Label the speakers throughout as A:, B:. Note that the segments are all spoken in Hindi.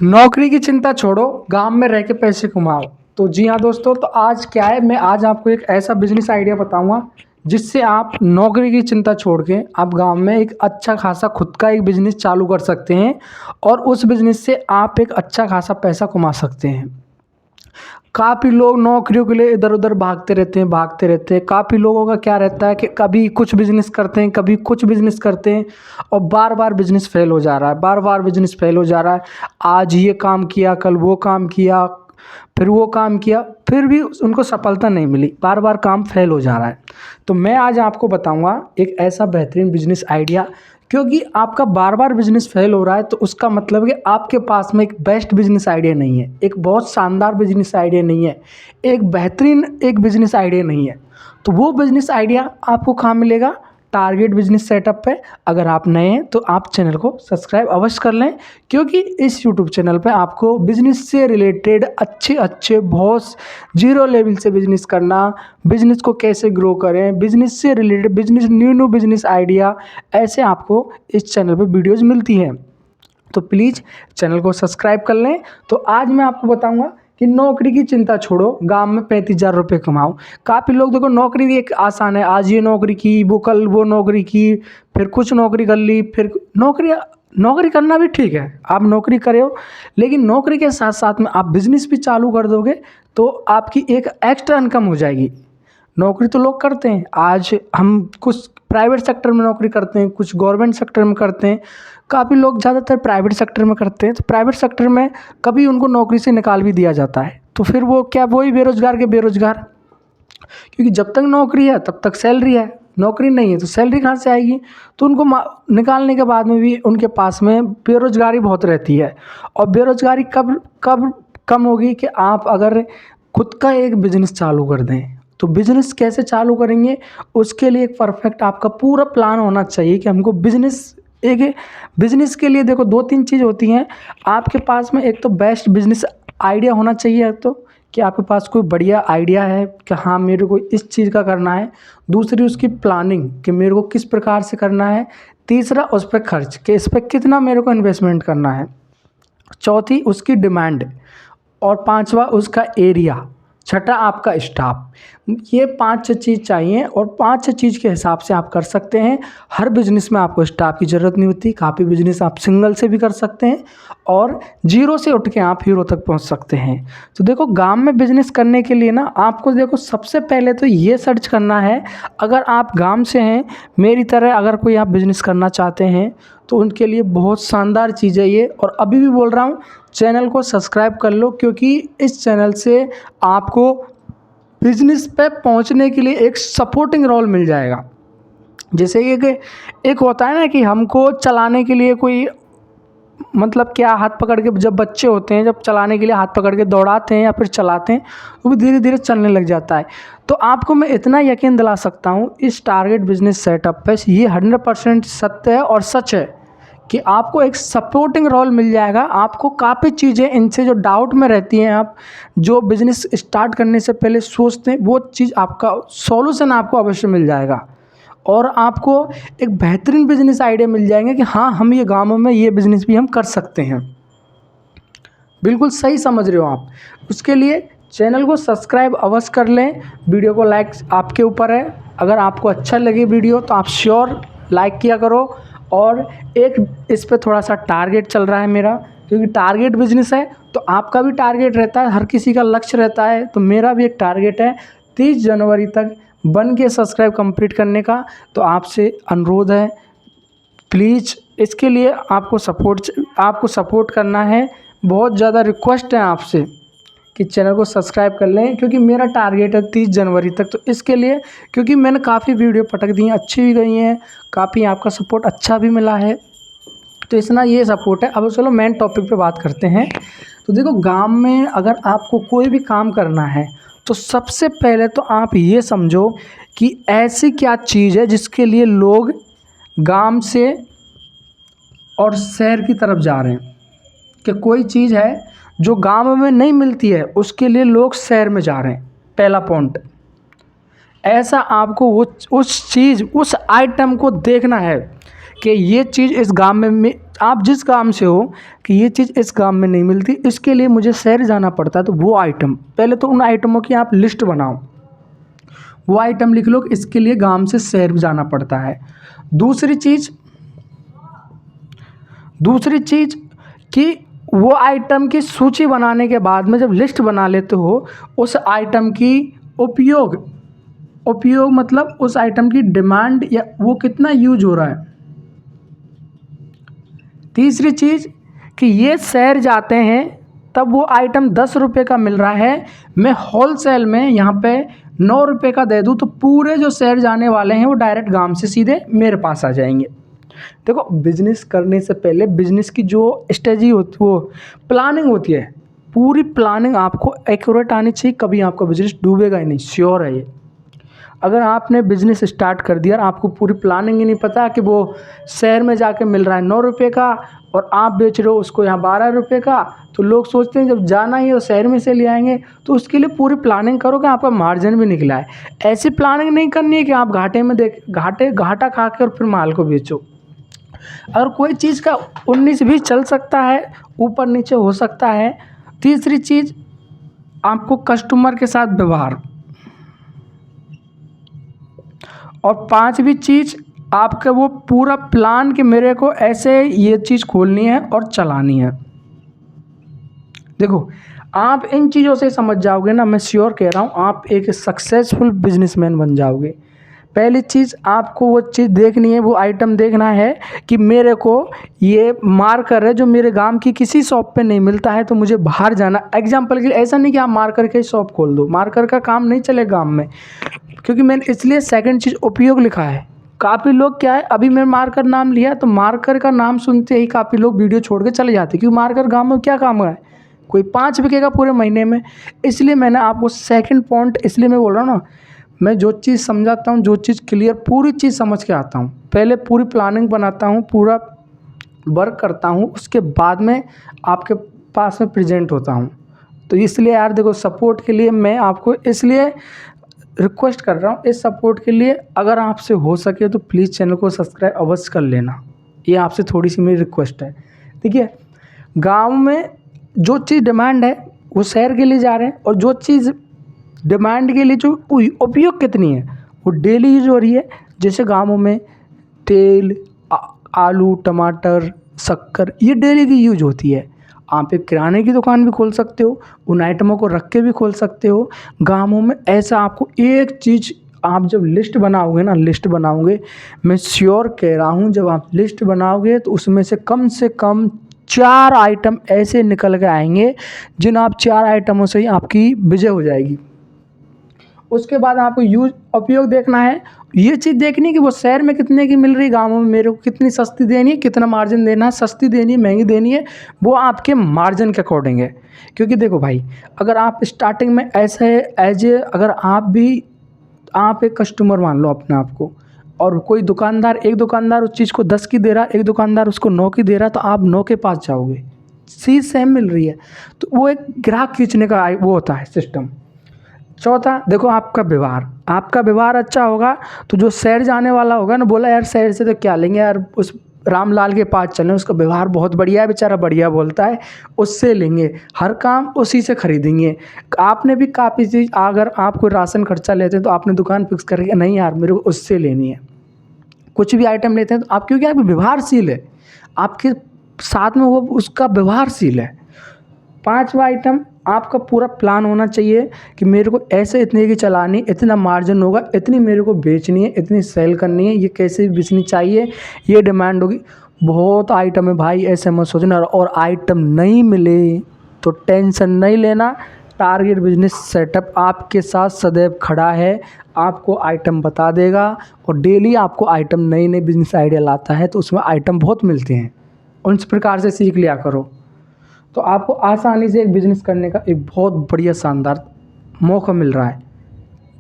A: नौकरी की चिंता छोड़ो, गाँव में रह के पैसे कमाओ। तो जी हाँ दोस्तों, तो आज क्या है, मैं आज आपको एक ऐसा बिजनेस आइडिया बताऊंगा जिससे आप नौकरी की चिंता छोड़ के आप गांव में एक अच्छा खासा खुद का एक बिजनेस चालू कर सकते हैं और उस बिजनेस से आप एक अच्छा खासा पैसा कमा सकते हैं। काफ़ी लोग नौकरियों के लिए इधर उधर भागते रहते हैं। काफ़ी लोगों का क्या रहता है कि कभी कुछ बिजनेस करते हैं, कभी कुछ बिजनेस करते हैं और बार बार बिजनेस फेल हो जा रहा है, बार बार बिजनेस फेल हो जा रहा है। आज ये काम किया, कल वो काम किया, फिर वो काम किया, फिर भी उनको सफलता नहीं मिली, बार बार काम फेल हो जा रहा है। तो मैं आज आपको बताऊंगा एक ऐसा बेहतरीन बिजनेस आइडिया, क्योंकि आपका बार बार बिजनेस फेल हो रहा है तो उसका मतलब है कि आपके पास में एक बेस्ट बिजनेस आइडिया नहीं है, एक बहुत शानदार बिजनेस आइडिया नहीं है, एक बेहतरीन एक बिजनेस आइडिया नहीं है। तो वो बिजनेस आइडिया आपको कहाँ मिलेगा? टारगेट बिजनेस सेटअप पे। अगर आप नए हैं तो आप चैनल को सब्सक्राइब अवश्य कर लें, क्योंकि इस यूट्यूब चैनल पे आपको बिजनेस से रिलेटेड अच्छे अच्छे बहुत जीरो लेवल से बिजनेस करना, बिजनेस को कैसे ग्रो करें, बिजनेस से related business new business idea, ऐसे आपको इस चैनल पे वीडियोज़ मिलती हैं। तो प्लीज़ चैनल को सब्सक्राइब कर लें। तो आज मैं आपको बताऊंगा कि नौकरी की चिंता छोड़ो, गांव में 35,000 रुपये कमाओ। काफ़ी लोग देखो, नौकरी भी एक आसान है, आज ये नौकरी की, वो कल वो नौकरी की, फिर कुछ नौकरी कर ली, फिर नौकरी करना भी ठीक है, आप नौकरी करे हो, लेकिन नौकरी के साथ साथ में आप बिजनेस भी चालू कर दोगे तो आपकी एक एक्स्ट्रा इनकम हो जाएगी। नौकरी तो लोग करते हैं, आज हम कुछ प्राइवेट सेक्टर में नौकरी करते हैं, कुछ गवर्नमेंट सेक्टर में करते हैं। काफ़ी लोग ज़्यादातर प्राइवेट सेक्टर में करते हैं, तो प्राइवेट सेक्टर में कभी उनको नौकरी से निकाल भी दिया जाता है, तो फिर वो क्या, वही बेरोजगार के बेरोजगार। क्योंकि जब तक नौकरी है तब तक सैलरी है, नौकरी नहीं है तो सैलरी कहाँ से आएगी? तो उनको निकालने के बाद में भी उनके पास में बेरोजगारी बहुत रहती है। और बेरोजगारी कब कब कम होगी? कि आप अगर खुद का एक बिजनेस चालू कर दें। तो बिजनेस कैसे चालू करेंगे, उसके लिए एक परफेक्ट आपका पूरा प्लान होना चाहिए कि हमको बिजनेस के लिए देखो 2-3 चीज़ होती हैं आपके पास में। एक तो बेस्ट बिजनेस आइडिया होना चाहिए, तो कि आपके पास कोई बढ़िया आइडिया है कि हाँ मेरे को इस चीज़ का करना है। दूसरी उसकी प्लानिंग कि मेरे को किस प्रकार से करना है। तीसरा उस पर खर्च कि इस पर कितना मेरे को इन्वेस्टमेंट करना है। चौथी उसकी डिमांड, और पांचवा उसका एरिया, छठा आपका स्टाफ। ये 5-6 चीज़ चाहिए और 5-6 चीज़ के हिसाब से आप कर सकते हैं। हर बिजनेस में आपको स्टाफ की ज़रूरत नहीं होती, काफ़ी बिजनेस आप सिंगल से भी कर सकते हैं और जीरो से उठ के आप हीरो तक पहुंच सकते हैं। तो देखो, गांव में बिजनेस करने के लिए ना आपको देखो सबसे पहले तो ये सर्च करना है, अगर आप गांव से हैं मेरी तरह, अगर कोई आप बिजनेस करना चाहते हैं तो उनके लिए बहुत शानदार चीज़ है ये। और अभी भी बोल रहा हूँ, चैनल को सब्सक्राइब कर लो, क्योंकि इस चैनल से आपको बिजनेस पे पहुंचने के लिए एक सपोर्टिंग रोल मिल जाएगा। जैसे ये कि एक होता है ना कि हमको चलाने के लिए कोई, मतलब क्या, हाथ पकड़ के, जब बच्चे होते हैं जब चलाने के लिए हाथ पकड़ के दौड़ाते हैं या फिर चलाते हैं तो वो धीरे धीरे चलने लग जाता है। तो आपको मैं इतना यकीन दिला सकता हूँ इस टारगेट बिजनेस सेटअप पे, ये 100% सत्य है और सच है कि आपको एक सपोर्टिंग रोल मिल जाएगा। आपको काफ़ी चीज़ें इनसे जो डाउट में रहती हैं, आप जो बिज़नेस स्टार्ट करने से पहले सोचते हैं, वो चीज़ आपका सॉल्यूशन आपको अवश्य मिल जाएगा और आपको एक बेहतरीन बिजनेस आइडिया मिल जाएंगे कि हाँ हम ये गाँवों में ये बिज़नेस भी हम कर सकते हैं। बिल्कुल सही समझ रहे हो आप। उसके लिए चैनल को सब्सक्राइब अवश्य कर लें, वीडियो को लाइक आपके ऊपर है। अगर आपको अच्छा लगे वीडियो तो आप श्योर लाइक किया करो। और एक इस पे थोड़ा सा टारगेट चल रहा है मेरा, क्योंकि टारगेट बिजनेस है तो आपका भी टारगेट रहता है, हर किसी का लक्ष्य रहता है। तो मेरा भी एक टारगेट है 30 जनवरी तक बन के सब्सक्राइब कंप्लीट करने का। तो आपसे अनुरोध है, प्लीज़ इसके लिए आपको सपोर्ट करना है। बहुत ज़्यादा रिक्वेस्ट है आपसे कि चैनल को सब्सक्राइब कर लें, क्योंकि मेरा टारगेट है 30 जनवरी तक। तो इसके लिए, क्योंकि मैंने काफ़ी वीडियो पटक दी हैं, अच्छी भी गई हैं, काफ़ी आपका सपोर्ट अच्छा भी मिला है, तो इतना ये सपोर्ट है। अब चलो मेन टॉपिक पे बात करते हैं। तो देखो, गांव में अगर आपको कोई भी काम करना है तो सबसे पहले तो आप ये समझो कि ऐसी क्या चीज़ है जिसके लिए लोग गांव से और शहर की तरफ जा रहे हैं। कि कोई चीज़ है जो गांव में नहीं मिलती है, उसके लिए लोग शहर में जा रहे हैं। पहला पॉइंट, ऐसा आपको उस आइटम को देखना है कि ये चीज़ इस गांव में आप जिस काम से हो कि ये चीज़ इस काम में नहीं मिलती, इसके लिए मुझे शहर जाना पड़ता है, तो वो आइटम पहले तो उन आइटमों की आप लिस्ट बनाओ, वो आइटम लिख लो कि इसके लिए गांव से शहर जाना पड़ता है। दूसरी चीज़ कि वो आइटम की सूची बनाने के बाद में जब लिस्ट बना लेते हो, उस आइटम की उपयोग मतलब उस आइटम की डिमांड या वो कितना यूज हो रहा है। तीसरी चीज़ कि ये शहर जाते हैं तब वो आइटम 10 रुपये का मिल रहा है, मैं होलसेल में यहाँ पे 9 रुपये का दे दूँ तो पूरे जो शहर जाने वाले हैं वो डायरेक्ट गांव से सीधे मेरे पास आ जाएंगे। देखो, बिजनेस करने से पहले बिजनेस की जो स्ट्रेटजी होती वो प्लानिंग होती है, पूरी प्लानिंग आपको एक्यूरेट आनी चाहिए, कभी आपका बिजनेस डूबेगा ही नहीं, श्योर है ये। अगर आपने बिज़नेस स्टार्ट कर दिया और आपको पूरी प्लानिंग ही नहीं पता कि वो शहर में जाके मिल रहा है 9 रुपये का और आप बेच रहे हो उसको यहाँ 12 रुपये का, तो लोग सोचते हैं जब जाना ही है तो शहर में से ले आएंगे। तो उसके लिए पूरी प्लानिंग करो कि आपका मार्जिन भी निकला है। ऐसी प्लानिंग नहीं करनी है कि आप घाटा खा के और फिर माल को बेचो। अगर कोई चीज़ का 19 भी चल सकता है, ऊपर नीचे हो सकता है। तीसरी चीज़, आपको कस्टमर के साथ व्यवहार, और पांचवी चीज़ आपका वो पूरा प्लान कि मेरे को ऐसे ये चीज़ खोलनी है और चलानी है। देखो, आप इन चीज़ों से समझ जाओगे ना, मैं श्योर कह रहा हूँ आप एक सक्सेसफुल बिजनेसमैन बन जाओगे। पहली चीज़ आपको वो चीज़ देखनी है, वो आइटम देखना है कि मेरे को ये मार्कर है जो मेरे गांव की किसी शॉप पे नहीं मिलता है तो मुझे बाहर जाना। एग्जांपल के लिए ऐसा नहीं कि आप मार्कर के शॉप खोल दो, मार्कर का काम नहीं चले गांव में, क्योंकि मैंने इसलिए सेकंड चीज़ उपयोग लिखा है। काफ़ी लोग क्या है, अभी मैं मार्कर नाम लिया तो मार्कर का नाम सुनते ही काफ़ी लोग वीडियो छोड़ के चले जाते, क्योंकि मार्कर गांव में क्या काम है, कोई 5 बिकेगा पूरे महीने में। इसलिए मैंने आपको सेकंड पॉइंट इसलिए मैं बोल रहा हूँ ना, मैं जो चीज़ समझाता हूँ, जो चीज़ क्लियर पूरी चीज़ समझ के आता हूँ, पहले पूरी प्लानिंग बनाता हूँ, पूरा वर्क करता हूँ, उसके बाद में आपके पास में प्रेजेंट होता हूँ। तो इसलिए यार देखो, सपोर्ट के लिए मैं आपको इसलिए रिक्वेस्ट कर रहा हूँ, इस सपोर्ट के लिए अगर आपसे हो सके तो प्लीज़ चैनल को सब्सक्राइब अवश्य कर लेना, ये आपसे थोड़ी सी मेरी रिक्वेस्ट है। देखिए, गाँव में जो चीज़ डिमांड है वो शहर के लिए जा रहे हैं, और जो चीज़ डिमांड के लिए जो उपयोग कितनी है वो डेली यूज हो रही है। जैसे गाँवों में तेल, आलू, टमाटर, शक्कर, ये डेली की यूज होती है। आप एक किराने की दुकान भी खोल सकते हो, उन आइटमों को रख के भी खोल सकते हो। गाँवों में ऐसा आपको एक चीज़, आप जब लिस्ट बनाओगे ना, लिस्ट बनाओगे, मैं श्योर कह रहा हूँ, जब आप लिस्ट बनाओगे तो उसमें से कम 4 आइटम ऐसे निकल के आएंगे जिन आप 4 आइटमों से ही आपकी विजय हो जाएगी। उसके बाद आपको यूज उपयोग देखना है, ये चीज़ देखनी है कि वो शहर में कितने की मिल रही, गाँवों में मेरे को कितनी सस्ती देनी है, कितना मार्जिन देना है, सस्ती देनी है, महंगी देनी है, वो आपके मार्जिन के अकॉर्डिंग है। क्योंकि देखो भाई, अगर आप स्टार्टिंग में ऐसे अगर आप एक कस्टमर मान लो अपने आप को, और कोई दुकानदार, एक दुकानदार उस चीज़ को 10 की दे रहा है, एक दुकानदार उसको 9 की दे रहा है, तो आप 9 के पास जाओगे, चीज़ सेम मिल रही है। तो वो एक ग्राहक खींचने का वो होता है सिस्टम। चौथा, देखो आपका व्यवहार अच्छा होगा तो जो शहर जाने वाला होगा ना, बोला यार शहर से तो क्या लेंगे यार, उस रामलाल के पास चलें, उसका व्यवहार बहुत बढ़िया है, बेचारा बढ़िया बोलता है, उससे लेंगे, हर काम उसी से खरीदेंगे। आपने भी काफ़ी चीज़, अगर आप कोई राशन खर्चा लेते हैं तो आपने दुकान फिक्स करके नहीं यार मेरे को उससे लेनी है। कुछ भी आइटम लेते हैं तो आप, क्योंकि आप व्यवहारशील है, आपके साथ में वो उसका व्यवहारशील है। 5वां आइटम, आपका पूरा प्लान होना चाहिए कि मेरे को ऐसे इतने की चलानी, इतना मार्जिन होगा, इतनी मेरे को बेचनी है, इतनी सेल करनी है, ये कैसे भी बेचनी चाहिए, ये डिमांड होगी। बहुत आइटम है भाई, ऐसे मत सोचना। और आइटम नहीं मिले तो टेंशन नहीं लेना, टारगेट बिजनेस सेटअप आपके साथ सदैव खड़ा है, आपको आइटम बता देगा, और डेली आपको आइटम नई नई बिजनेस आइडिया लाता है, तो उसमें आइटम बहुत मिलते हैं, उन प्रकार से सीख लिया करो। तो आपको आसानी से एक बिज़नेस करने का एक बहुत बढ़िया शानदार मौका मिल रहा है,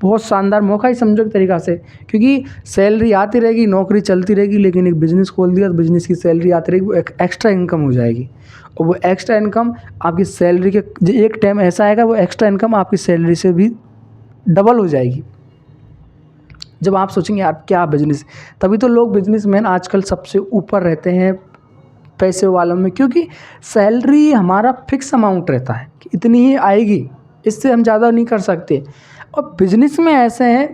A: बहुत शानदार मौका ही समझो एक तरीक़ा से, क्योंकि सैलरी आती रहेगी, नौकरी चलती रहेगी, लेकिन एक बिज़नेस खोल दिया तो बिज़नेस की सैलरी आती रहेगी, वो एक एक्स्ट्रा इनकम हो जाएगी, और वो एक्स्ट्रा इनकम आपकी सैलरी के एक टाइम ऐसा आएगा, वो एक्स्ट्रा इनकम आपकी सैलरी से भी डबल हो जाएगी। जब आप सोचेंगे यार क्या बिज़नेस, तभी तो लोग बिजनेसमैन आजकल सबसे ऊपर रहते हैं, पैसे वालों में, क्योंकि सैलरी हमारा फिक्स अमाउंट रहता है कि इतनी ही आएगी, इससे हम ज़्यादा नहीं कर सकते। और बिजनेस में ऐसे हैं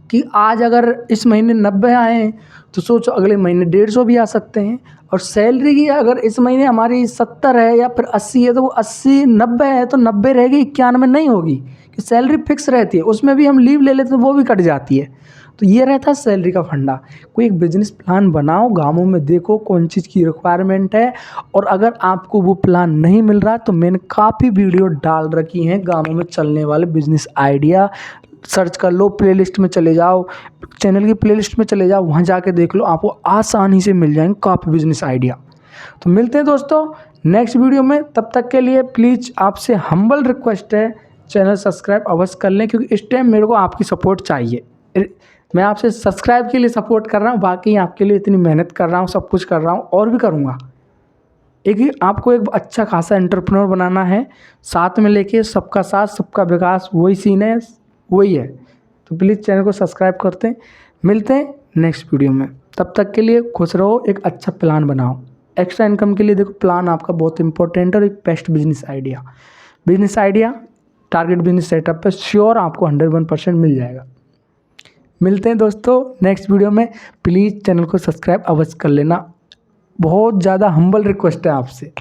A: कि आज अगर इस महीने 90 आए हैं तो सोचो अगले महीने 150 भी आ सकते हैं। और सैलरी की अगर इस महीने हमारी 70 है या फिर 80 है तो वो 80 90 है तो 90 रहेगी, 91 नहीं होगी, कि सैलरी फिक्स रहती है। उसमें भी हम लीव ले लेते हैं तो वो भी कट जाती है। तो ये रहता है सैलरी का फंडा। कोई एक बिजनेस प्लान बनाओ, गाँवों में देखो कौन चीज़ की रिक्वायरमेंट है, और अगर आपको वो प्लान नहीं मिल रहा तो मैंने काफ़ी वीडियो डाल रखी हैं गाँवों में चलने वाले बिजनेस आइडिया। सर्च कर लो, प्लेलिस्ट में चले जाओ, चैनल की प्लेलिस्ट में चले जाओ, वहाँ जाके देख लो, आपको आसानी से मिल जाएंगे काफ़ी बिजनेस आइडिया। तो मिलते हैं दोस्तों नेक्स्ट वीडियो में, तब तक के लिए प्लीज़ आपसे हम्बल रिक्वेस्ट है, चैनल सब्सक्राइब अवश्य कर लें, क्योंकि इस टाइम मेरे को आपकी सपोर्ट चाहिए। मैं आपसे सब्सक्राइब के लिए सपोर्ट कर रहा हूँ, बाकी आपके लिए इतनी मेहनत कर रहा हूँ, सब कुछ कर रहा हूँ और भी करूँगा। आपको एक अच्छा खासा एंटरप्रेन्योर बनाना है, साथ में लेके सबका साथ सबका विकास, वही सीन है, वही है। तो प्लीज़ चैनल को सब्सक्राइब करते हैं। मिलते हैं नेक्स्ट वीडियो में, तब तक के लिए खुश रहो, एक अच्छा प्लान बनाओ। एक्स्ट्रा इनकम के लिए देखो प्लान आपका बहुत इंपॉर्टेंट है, और एक best business idea target business setup पे श्योर आपको 101% मिल जाएगा। मिलते हैं दोस्तों नेक्स्ट वीडियो में, प्लीज़ चैनल को सब्सक्राइब अवश्य कर लेना, बहुत ज़्यादा हम्बल रिक्वेस्ट है आपसे।